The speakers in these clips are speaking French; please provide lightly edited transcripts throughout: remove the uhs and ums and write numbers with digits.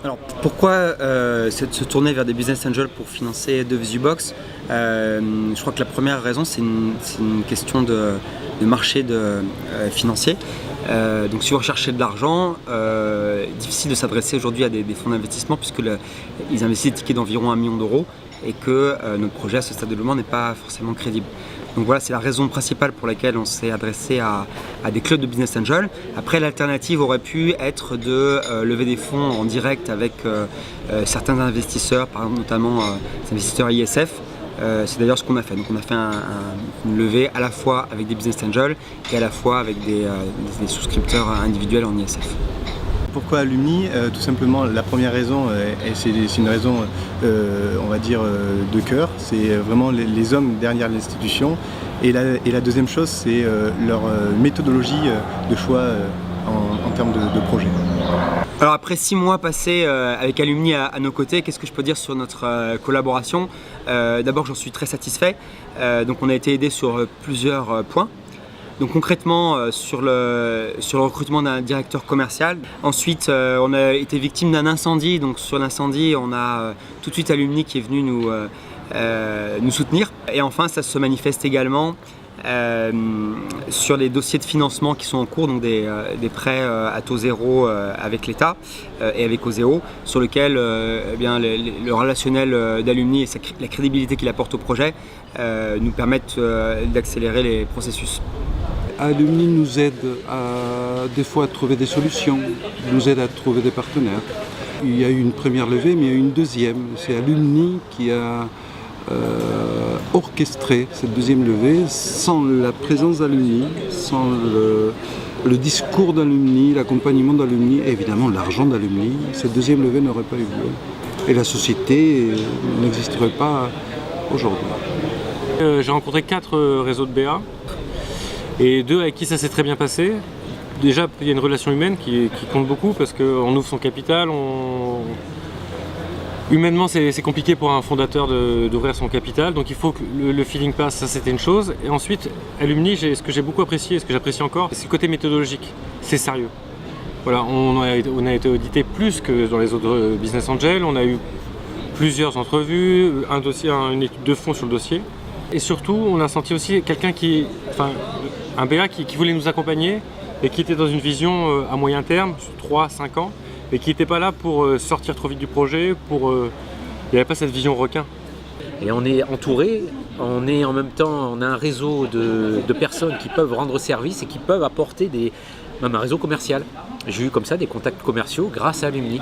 Alors pourquoi se tourner vers des business angels pour financer de VisuBox? Je crois que la première raison c'est une question de marché financier. Donc si vous recherchez de l'argent, difficile de s'adresser aujourd'hui à des fonds d'investissement puisque ils investissent des tickets d'environ 1 million d'euros et que notre projet à ce stade de développement n'est pas forcément crédible. Donc voilà, c'est la raison principale pour laquelle on s'est adressé à des clubs de business angels. Après, l'alternative aurait pu être de lever des fonds en direct avec certains investisseurs, par exemple notamment les investisseurs ISF. C'est d'ailleurs ce qu'on a fait. Donc on a fait une levée à la fois avec des business angels et à la fois avec des souscripteurs individuels en ISF. Pourquoi Alumni? Tout simplement, la première raison, c'est une raison, on va dire, de cœur. C'est vraiment les hommes derrière l'institution. Et la deuxième chose, c'est leur méthodologie de choix en termes de projet. Alors après 6 mois passés avec Alumni à nos côtés, qu'est-ce que je peux dire sur notre collaboration? D'abord, j'en suis très satisfait. Donc on a été aidé sur plusieurs points. Donc concrètement sur le recrutement d'un directeur commercial. Ensuite on a été victime d'un incendie, donc sur l'incendie on a tout de suite Alumni qui est venu nous soutenir. Et enfin ça se manifeste également sur les dossiers de financement qui sont en cours, donc des prêts à taux zéro avec l'État et avec Oseo, sur lequel le relationnel d'Alumni et la crédibilité qu'il apporte au projet nous permettent d'accélérer les processus. Alumni nous aide des fois à trouver des solutions, nous aide à trouver des partenaires. Il y a eu une première levée, mais il y a eu une deuxième. C'est Alumni qui a orchestré cette deuxième levée. Sans la présence d'Alumni, sans le discours d'Alumni, l'accompagnement d'Alumni et évidemment l'argent d'Alumni, cette deuxième levée n'aurait pas eu lieu. Et la société n'existerait pas aujourd'hui. J'ai rencontré 4 réseaux de BA. Et 2 avec qui ça s'est très bien passé. Déjà, il y a une relation humaine qui compte beaucoup parce qu'on ouvre son capital. Humainement, c'est compliqué pour un fondateur d'ouvrir son capital, donc il faut que le feeling passe, ça c'était une chose. Et ensuite, Alumni, ce que j'ai beaucoup apprécié, et ce que j'apprécie encore, c'est le côté méthodologique. C'est sérieux. Voilà, on a été audité plus que dans les autres business angels. On a eu plusieurs entrevues, une étude de fond sur le dossier. Et surtout, on a senti aussi quelqu'un un BA qui voulait nous accompagner et qui était dans une vision à moyen terme, sur 3-5 ans, et qui n'était pas là pour sortir trop vite du projet, il n'y avait pas cette vision requin. Et on est entouré, on a un réseau de personnes qui peuvent rendre service et qui peuvent apporter même un réseau commercial. J'ai eu comme ça des contacts commerciaux grâce à Alumni.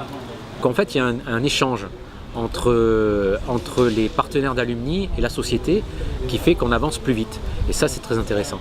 Donc en fait, il y a un échange entre les partenaires d'Alumni et la société qui fait qu'on avance plus vite. Et ça, c'est très intéressant.